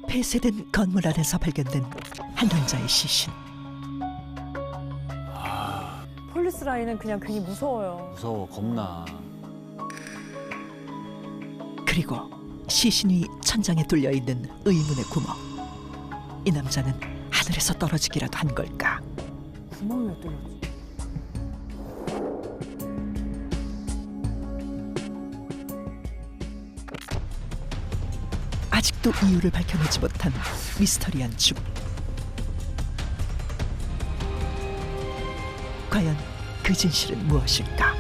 폐쇄된 건물 안에서 발견된 한 남자의 시신. 폴리스 라인은 그냥 괜히 무서워요. 무서워, 겁나. 그리고 시신 위 천장에 뚫려 있는 의문의 구멍. 이 남자는 하늘에서 떨어지기라도 한 걸까? 구멍이 왜 뚫렸지? 아직도 이유를 밝혀내지 못한 미스터리한 죽음. 과연 그 진실은 무엇일까?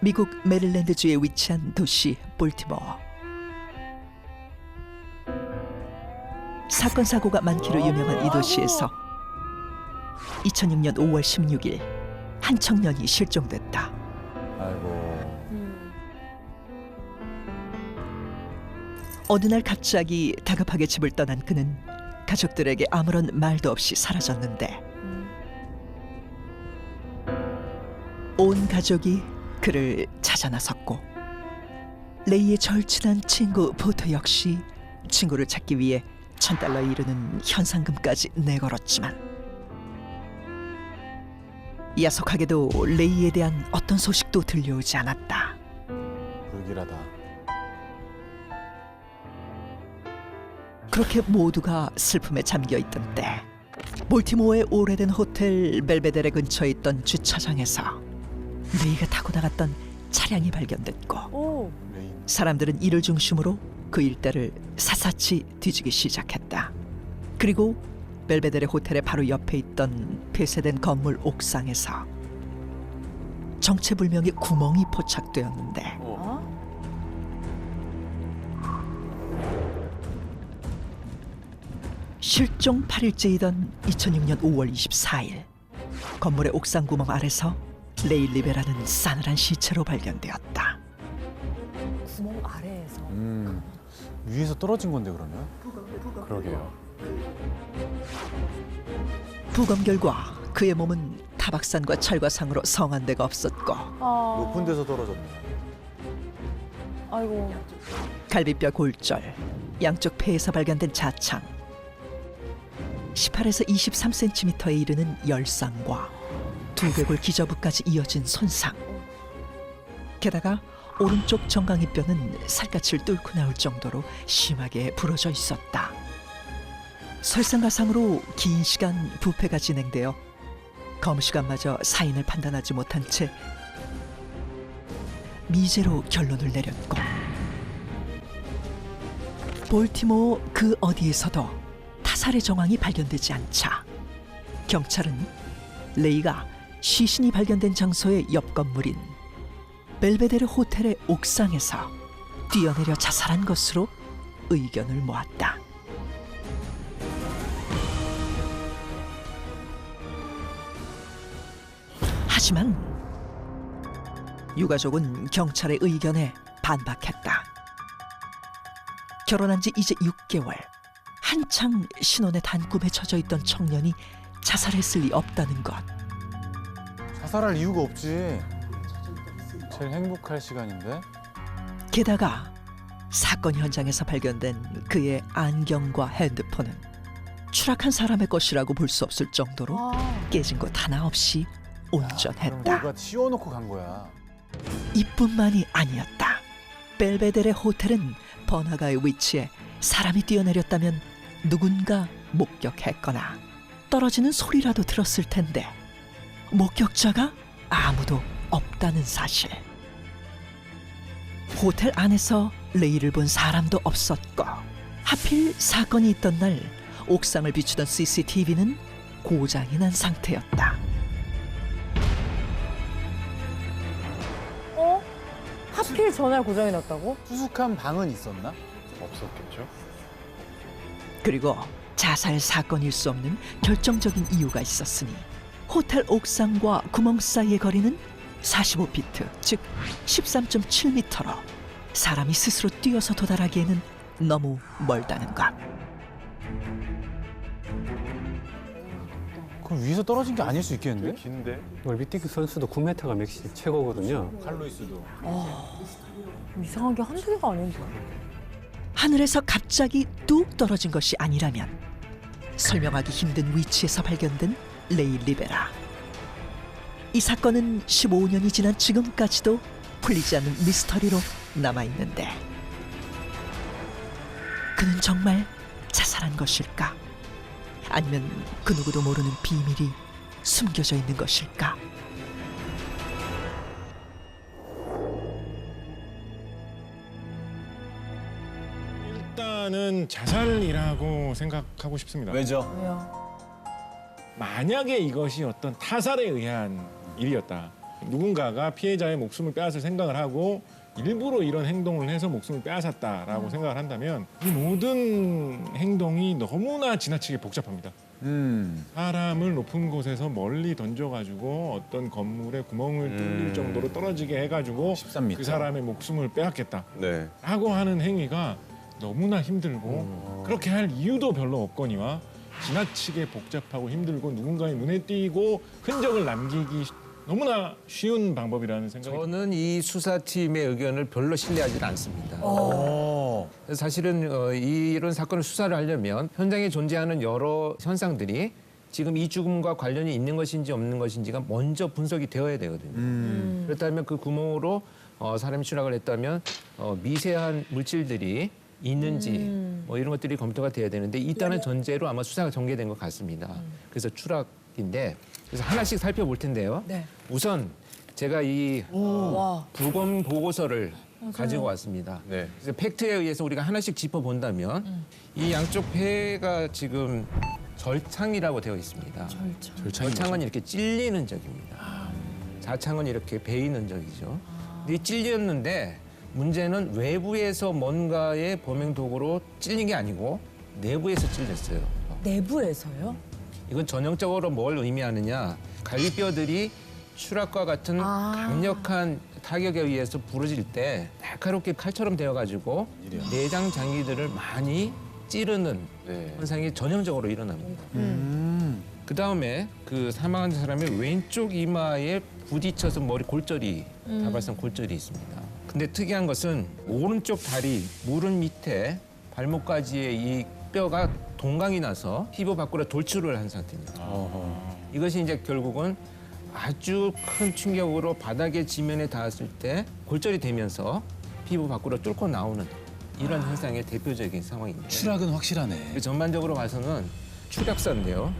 미국 메릴랜드주에 위치한 도시 볼티모어. 사건 사고가 많기로 유명한 이 도시에서 2006년 5월 16일 한 청년이 실종됐다. 아이고. 어느 날 갑자기 다급하게 집을 떠난 그는 가족들에게 아무런 말도 없이 사라졌는데 온 가족이 그를 찾아 나섰고 레이의 절친한 친구 보터 역시 친구를 찾기 위해 $1,000에 이르는 현상금까지 내걸었지만 야속하게도 레이에 대한 어떤 소식도 들려오지 않았다. 불길하다. 그렇게 모두가 슬픔에 잠겨있던 때 볼티모어의 오래된 호텔 벨베데레 근처에 있던 주차장에서 레이가 타고 나갔던 차량이 발견됐고 오, 레인. 사람들은 이를 중심으로 그 일대를 샅샅이 뒤지기 시작했다. 그리고 벨베데레 호텔의 바로 옆에 있던 폐쇄된 건물 옥상에서 정체불명의 구멍이 포착되었는데 어? 실종 8일째이던 2006년 5월 24일 건물의 옥상 구멍 아래서 레이 리베라는 싸늘한 시체로 발견되었다. 구멍 아래에서. 위에서 떨어진 건데 그러면? 그러게요. 부검 결과 그의 몸은 타박산과 철과상으로 성한 데가 없었고 아, 높은 데서 떨어졌네. 아이고. 갈비뼈 골절, 양쪽 폐에서 발견된 자창, 18에서 23cm에 이르는 열상과 두개골 기저부까지 이어진 손상. 게다가 오른쪽 정강이뼈는 살갗을 뚫고 나올 정도로 심하게 부러져 있었다. 설상가상으로 긴 시간 부패가 진행되어 검시관마저 사인을 판단하지 못한 채 미제로 결론을 내렸고 볼티모어 그 어디에서도 타살의 정황이 발견되지 않자 경찰은 레이가 시신이 발견된 장소의 옆 건물인 벨베데르 호텔의 옥상에서 뛰어내려 자살한 것으로 의견을 모았다. 하지만 유가족은 경찰의 의견에 반박했다. 결혼한 지 이제 6개월, 한창 신혼의 단꿈에 젖어 있던 청년이 자살했을 리 없다는 것. 자살할 이유가 없지. 제일 행복할 시간인데. 게다가 사건 현장에서 발견된 그의 안경과 핸드폰은 추락한 사람의 것이라고 볼 수 없을 정도로 아, 깨진 것 하나 없이 그럼 온전했다. 누가 치워놓고 간 거야. 이뿐만이 아니었다. 벨베데레 호텔은 번화가에 위치해 사람이 뛰어내렸다면 누군가 목격했거나 떨어지는 소리라도 들었을 텐데 목격자가 아무도 없다는 사실. 호텔 안에서 레이를 본 사람도 없었고 하필 사건이 있던 날 옥상을 비추던 CCTV는 고장이 난 상태였다. 어? 하필 전날 고장이 났다고? 수숙한 방은 있었나? 없었겠죠. 그리고 자살 사건일 수 없는 결정적인 이유가 있었으니 호텔 옥상과 구멍 사이의 거리는 45피트, 즉 13.7m로 사람이 스스로 뛰어서 도달하기에는 너무 멀다는 것. 그럼 그럼 위에서 떨어진 게 아닐 수 있겠는데? 긴데? 올비티크 선수도 9m가 맥시 최고거든요. 칼로이스도. 이상하게 한두 개가 아닌데. 하늘에서 갑자기 뚝 떨어진 것이 아니라면 설명하기 힘든 위치에서 발견된 레이 리베라. 이 사건은 15년이 지난 지금까지도 풀리지 않는 미스터리로 남아있는데 그는 정말 자살한 것일까? 아니면 그 누구도 모르는 비밀이 숨겨져 있는 것일까? 일단은 자살이라고 생각하고 싶습니다. 왜죠? 왜요? 만약에 이것이 어떤 타살에 의한 일이었다. 누군가가 피해자의 목숨을 빼앗을 생각을 하고 일부러 이런 행동을 해서 목숨을 빼앗았다라고 생각을 한다면 이 모든 행동이 너무나 지나치게 복잡합니다. 사람을 높은 곳에서 멀리 던져가지고 어떤 건물에 구멍을 뚫릴 정도로 떨어지게 해가지고 13m. 그 사람의 목숨을 빼앗겠다. 네. 라고 하는 행위가 너무나 힘들고 그렇게 할 이유도 별로 없거니와 지나치게 복잡하고 힘들고 누군가의 눈에 띄고 흔적을 남기기 너무나 쉬운 방법이라는 생각이 저는 이 수사팀의 의견을 별로 신뢰하지 않습니다. 그래서 사실은 이런 사건을 수사를 하려면 현장에 존재하는 여러 현상들이 지금 이 죽음과 관련이 있는 것인지 없는 것인지가 먼저 분석이 되어야 되거든요. 그렇다면 그 구멍으로 사람이 추락을 했다면 미세한 물질들이 있는지 뭐 이런 것들이 검토가 돼야 되는데 있다는 전제로 아마 수사가 전개된 것 같습니다. 그래서 추락인데 그래서 하나씩 살펴볼 텐데요. 네. 우선 제가 이 와. 부검 보고서를 가지고 왔습니다. 네. 그래서 팩트에 의해서 우리가 하나씩 짚어본다면 이 양쪽 폐가 지금 절창이라고 되어 있습니다. 절창은 이렇게 찔리는 적입니다. 자창은 이렇게 베이는 적이죠. 근데 이 찔렸는데 문제는 외부에서 뭔가의 범행 도구로 찔린 게 아니고 내부에서 찔렸어요. 내부에서요? 이건 전형적으로 뭘 의미하느냐. 갈비뼈들이 추락과 같은 강력한 타격에 의해서 부러질 때 날카롭게 칼처럼 되어가지고 내장 장기들을 많이 찌르는 네. 현상이 전형적으로 일어납니다. 그다음에 그 사망한 사람의 왼쪽 이마에 부딪혀서 머리 골절이 다발성 골절이 있습니다. 근데 특이한 것은 오른쪽 다리 무릎 밑에 발목까지의 이 뼈가 동강이 나서 피부 밖으로 돌출을 한 상태입니다. 이것이 이제 결국은 아주 큰 충격으로 바닥의 지면에 닿았을 때 골절이 되면서 피부 밖으로 뚫고 나오는 이런 현상의 대표적인 상황입니다. 추락은 확실하네. 전반적으로 봐서는 추락사인데요.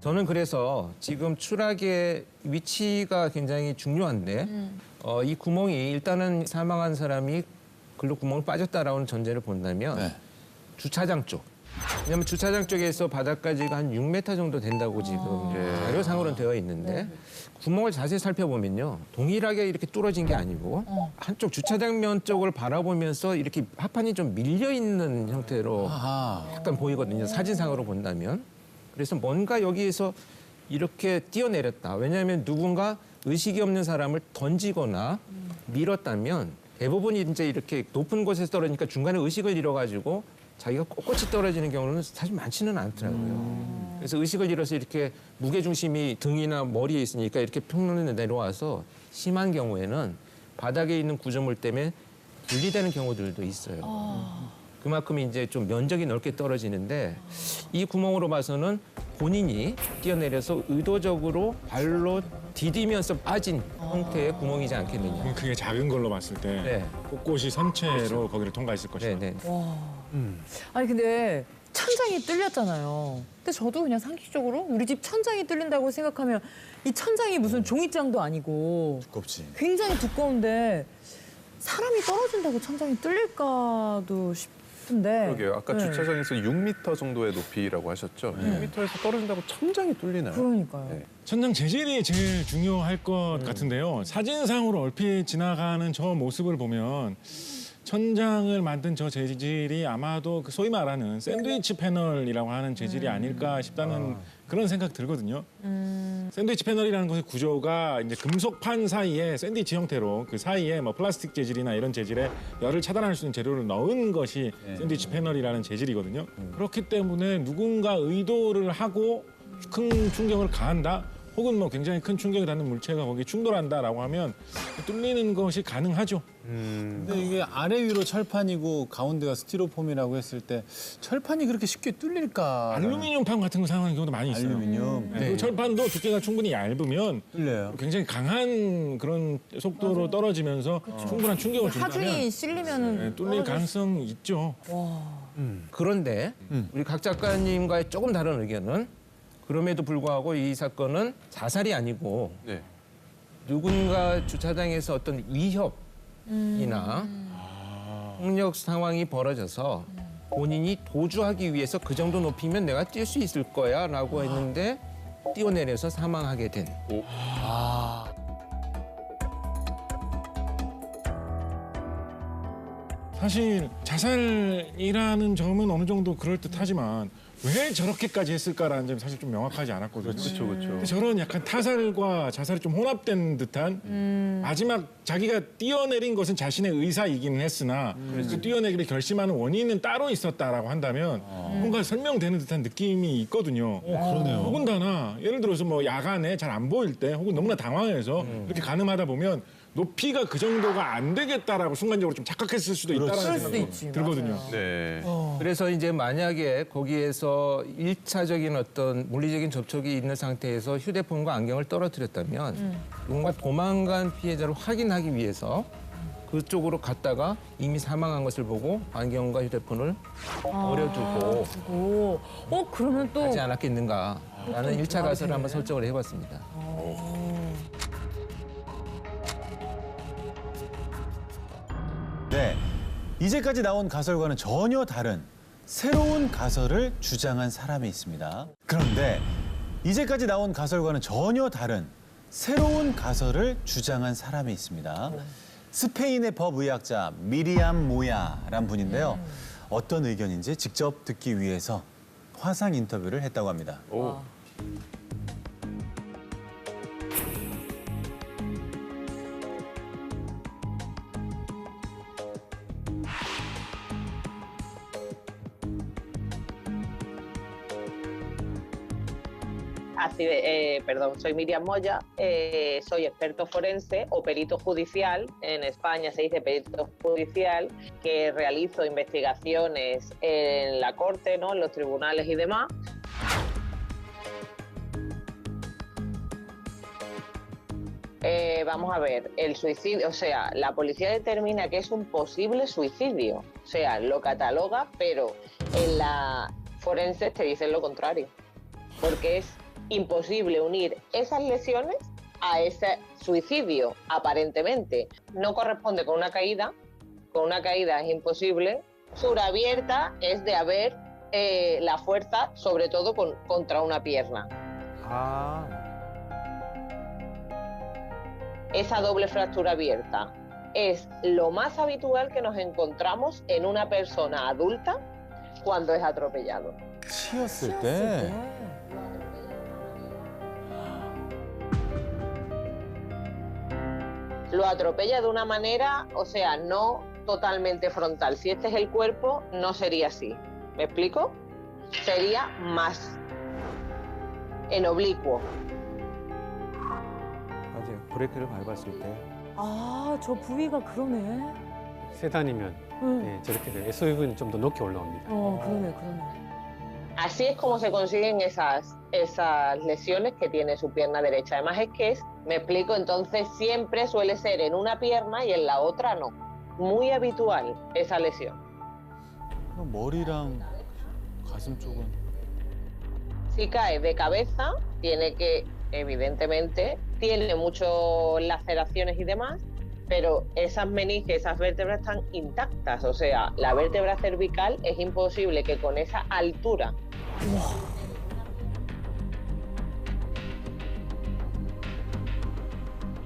저는 그래서 지금 추락의 위치가 굉장히 중요한데 이 구멍이 일단은 사망한 사람이 글로 구멍을 빠졌다라는 전제를 본다면 네. 주차장 쪽. 왜냐하면 주차장 쪽에서 바닥까지가 한 6m 정도 된다고 지금 자료상으로는 되어 있는데 구멍을 자세히 살펴보면요. 동일하게 이렇게 뚫어진 게 아니고 한쪽 주차장면 쪽을 바라보면서 이렇게 하판이 좀 밀려 있는 형태로 아하. 약간 보이거든요. 사진상으로 본다면. 그래서 뭔가 여기에서 이렇게 뛰어내렸다. 왜냐하면 누군가 의식이 없는 사람을 던지거나 밀었다면 대부분이 이제 이렇게 높은 곳에서 떨어지니까 중간에 의식을 잃어가지고 자기가 꼿꼿이 떨어지는 경우는 사실 많지는 않더라고요. 그래서 의식을 잃어서 이렇게 무게중심이 등이나 머리에 있으니까 이렇게 평론에 내려와서 심한 경우에는 바닥에 있는 구조물 때문에 분리되는 경우들도 있어요. 그만큼 이제 좀 면적이 넓게 떨어지는데 이 구멍으로 봐서는 본인이 뛰어내려서 의도적으로 발로 디디면서 빠진 형태의 구멍이지 않겠느냐. 그럼 그게 작은 걸로 봤을 때 네. 꼿꼿이 선체로 거기를 통과했을 것이다. 네네. 아니 근데 천장이 뚫렸잖아요. 근데 저도 그냥 상식적으로 우리 집 천장이 뚫린다고 생각하면 이 천장이 무슨 종이장도 아니고 두껍지. 굉장히 두꺼운데 사람이 떨어진다고 천장이 뚫릴까도 싶은데. 그러게요. 아까 네. 주차장에서 6m 정도의 높이라고 하셨죠? 6m에서 떨어진다고 천장이 뚫리나요? 그러니까요. 네. 천장 재질이 제일 중요할 것 같은데요. 사진상으로 얼핏 지나가는 저 모습을 보면 천장을 만든 저 재질이 아마도 그 소위 말하는 샌드위치 패널이라고 하는 재질이 아닐까 싶다는 그런 생각 들거든요. 샌드위치 패널이라는 것의 구조가 이제 금속판 사이에 샌드위치 형태로 그 사이에 뭐 플라스틱 재질이나 이런 재질에 열을 차단할 수 있는 재료를 넣은 것이 샌드위치 패널이라는 재질이거든요. 그렇기 때문에 누군가 의도를 하고 큰 충격을 가한다. 혹은 뭐 굉장히 큰 충격이 닿는 물체가 거기에 충돌한다라고 하면 뚫리는 것이 가능하죠. 근데 이게 아래 위로 철판이고 가운데가 스티로폼이라고 했을 때 철판이 그렇게 쉽게 뚫릴까? 알루미늄 판 같은 거 사용하는 경우도 많이 있어요. 알루미늄. 네. 그 철판도 두께가 충분히 얇으면 뚫려요. 굉장히 강한 그런 속도로 떨어지면서 충분한 충격을 준다면 하중이 실리면은 네, 뚫릴 가능성이 있죠. 그런데 우리 각 작가님과의 조금 다른 의견은 그럼에도 불구하고 이 사건은 자살이 아니고 네. 누군가 주차장에서 어떤 위협이나 폭력 상황이 벌어져서 본인이 도주하기 위해서 그 정도 높이면 내가 뛸 수 있을 거야 라고 했는데 뛰어내려서 사망하게 된. 사실 자살이라는 점은 어느 정도 그럴듯하지만 왜 저렇게까지 했을까라는 점이 사실 좀 명확하지 않았거든요. 그렇죠, 그렇죠. 근데 저런 약간 타살과 자살이 좀 혼합된 듯한 마지막 자기가 뛰어내린 것은 자신의 의사이기는 했으나 그 뛰어내기를 결심하는 원인은 따로 있었다라고 한다면 뭔가 설명되는 듯한 느낌이 있거든요. 그러네요. 더군다나 예를 들어서 뭐 야간에 잘 안 보일 때 혹은 너무나 당황해서 이렇게 가늠하다 보면 높이가 그 정도가 안 되겠다라고 순간적으로 좀 착각했을 수도 있다는 그럴 수도 생각이 있지, 들거든요. 맞아요. 네. 그래서 이제 만약에 거기에서 일차적인 어떤 물리적인 접촉이 있는 상태에서 휴대폰과 안경을 떨어뜨렸다면 누군가 도망간 피해자를 확인하기 위해서 그쪽으로 갔다가 이미 사망한 것을 보고 안경과 휴대폰을 버려두고 그러면 또 하지 않았겠는가라는 일차 가설을 한번 설정을 해봤습니다. 네. 이제까지 나온 가설과는 전혀 다른 새로운 가설을 주장한 사람이 있습니다. 그런데 이제까지 나온 가설과는 전혀 다른 새로운 가설을 주장한 사람이 있습니다. 스페인의 법의학자 미리암 모야란 분인데요. 어떤 의견인지 직접 듣기 위해서 화상 인터뷰를 했다고 합니다. 오. Perdón, soy Miriam Moya, soy experto forense o perito judicial. En España se dice perito judicial, que realizo investigaciones en la corte, ¿no? En los tribunales y demás. Vamos a ver, el suicidio, o sea, la policía determina que es un posible suicidio, o sea, lo cataloga, pero en la forense te dicen lo contrario, porque es imposible unir esas lesiones a ese suicidio, aparentemente. No corresponde con una caída es imposible. Fisura abierta es de haber la fuerza, sobre todo contra una pierna. Esa doble fractura abierta es lo más habitual que nos encontramos en una persona adulta cuando es atropellado. 치였을 때 Lo atropella de una manera, o sea, no totalmente frontal. Si este es el cuerpo, no sería así. ¿Me explico? Sería más en oblicuo. 맞아요. 브레이크를 밟았을 때. 저 부위가 그러네. 세단이면 네, 저렇게 돼요. SUV는 좀 더 높게 올라옵니다. 그러네. Así es como se consiguen esas lesiones que tiene su pierna derecha. Además es que me explico, entonces siempre suele ser en una pierna y en la otra no. Muy habitual esa lesión. 머리랑 가슴 쪽은 Si cae de cabeza, tiene que, evidentemente, tiene muchas laceraciones y demás, pero esas meninges, esas vértebras están intactas. O sea, la vértebra cervical es imposible que con esa altura.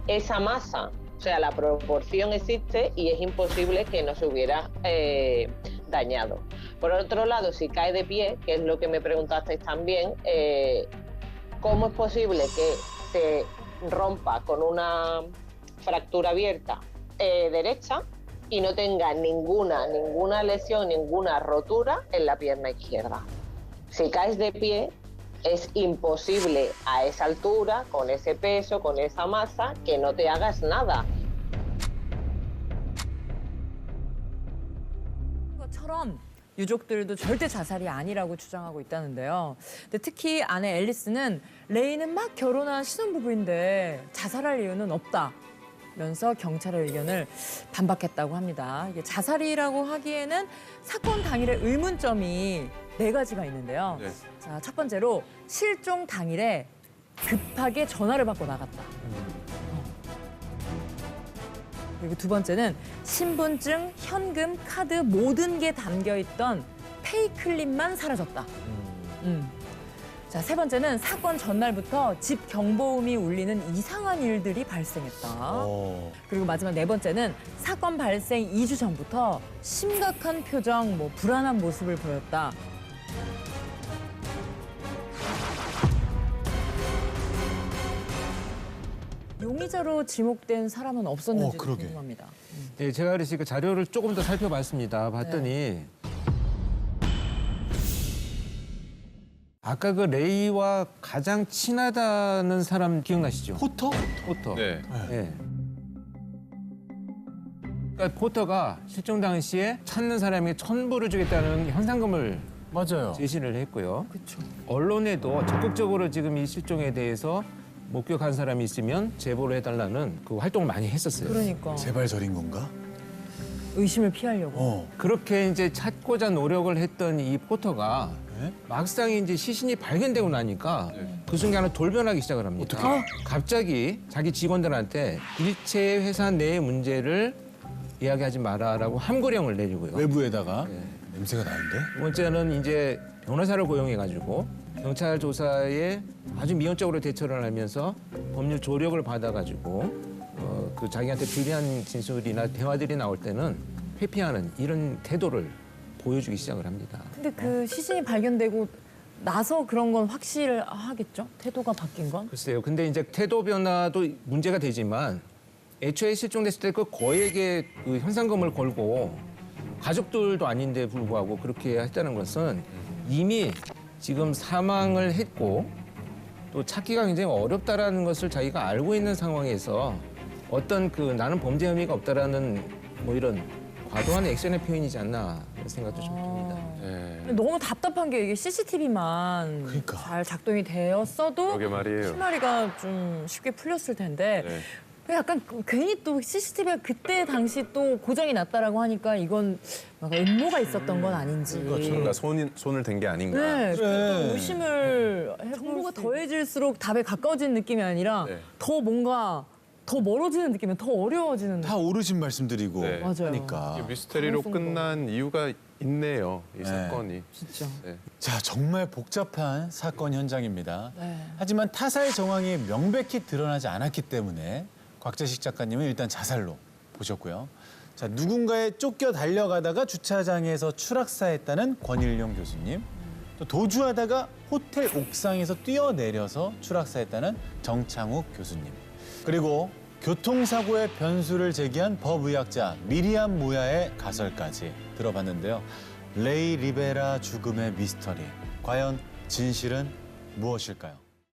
Esa masa, o sea, la proporción existe y es imposible que no se hubiera dañado. Por otro lado, si cae de pie, que es lo que me preguntasteis también, ¿Cómo es posible que se rompa con una fractura abierta derecha y no tenga ninguna lesión, ninguna rotura en la pierna izquierda? Si caes de pie, es imposible a esa altura, con ese peso, con esa masa, que no te hagas nada. 것처럼 유족들도 절대 자살이 아니라고 주장하고 있다는데요. 근데 특히 아내 앨리스는 레이는 막 결혼한 신혼부부인데 자살할 이유는 없다면서 경찰의 의견을 반박했다고 합니다. 이게 자살이라고 하기에는 사건 당일의 의문점이 4가지가 있는데요. 네. 자, 첫 번째로 실종 당일에 급하게 전화를 받고 나갔다. 그리고 두 번째는 신분증, 현금, 카드 모든 게 담겨있던 페이클립만 사라졌다. 자, 세 번째는 사건 전날부터 집 경보음이 울리는 이상한 일들이 발생했다. 그리고 마지막 4번째는 사건 발생 2주 전부터 심각한 표정, 불안한 모습을 보였다. 용의자로 지목된 사람은 없었는지 그러게. 궁금합니다. 네, 제가 그래서 그 자료를 조금 더 살펴봤습니다. 봤더니 아까 그 레이와 가장 친하다는 사람 기억나시죠? 포터? 포터. 네. 네. 그러니까 포터가 실종 당시에 찾는 사람에게 1,000불을 주겠다는 현상금을 맞아요. 제시를 했고요. 언론에도 적극적으로 지금 이 실종에 대해서 목격한 사람이 있으면 제보를 해달라는 그 활동을 많이 했었어요. 그러니까 제발 저린 건가? 의심을 피하려고. 그렇게 이제 찾고자 노력을 했던 이 포터가 네? 막상 이제 시신이 발견되고 나니까 그 순간에 돌변하기 시작을 합니다. 갑자기 자기 직원들한테 일체 회사 내 문제를 이야기하지 마라라고 함구령을 내리고요. 외부에다가 냄새가 나는데? 두 번째는 이제 변호사를 고용해가지고 경찰 조사에 아주 미온적으로 대처를 하면서 법률 조력을 받아가지고 그 자기한테 불리한 진술이나 대화들이 나올 때는 회피하는 이런 태도를 보여주기 시작을 합니다. 근데 그 시신이 발견되고 나서 그런 건 확실하겠죠? 태도가 바뀐 건? 글쎄요. 근데 이제 태도 변화도 문제가 되지만 애초에 실종됐을 때 그 거액의 그 현상금을 걸고 가족들도 아닌데 불구하고 그렇게 했다는 것은 이미 지금 사망을 했고 또 찾기가 굉장히 어렵다라는 것을 자기가 알고 있는 상황에서 어떤 그 나는 범죄 혐의가 없다라는 이런 과도한 액션의 표현이지 않나 이런 생각도 좀 듭니다. 네. 너무 답답한 게 이게 CCTV만 그러니까. 잘 작동이 되었어도 그러게 말이에요. 실마리가 좀 쉽게 풀렸을 텐데 네. 약간 괜히 또 CCTV가 그때 당시 또 고장이 났다라고 하니까 이건 뭔가 음모가 있었던 건 아닌지. 그러니까 손을 댄 게 아닌가. 네, 그래. 또 의심을 정보가 더해질수록 답에 가까워지는 느낌이 아니라 네. 더 뭔가 더 멀어지는 느낌이 더 어려워지는 다 오르신 말씀드리고 네. 맞아요. 하니까. 이게 미스테리로 가능성도. 끝난 이유가 있네요. 이 사건이. 진짜. 네. 자, 정말 복잡한 사건 현장입니다. 네. 하지만 타살 정황이 명백히 드러나지 않았기 때문에 곽재식 작가님은 일단 자살로 보셨고요. 자, 누군가에 쫓겨 달려가다가 주차장에서 추락사했다는 권일용 교수님. 또 도주하다가 호텔 옥상에서 뛰어내려서 추락사했다는 정창욱 교수님. 그리고 교통사고의 변수를 제기한 법의학자 미리암 모야의 가설까지 들어봤는데요. 레이 리베라 죽음의 미스터리. 과연 진실은 무엇일까요?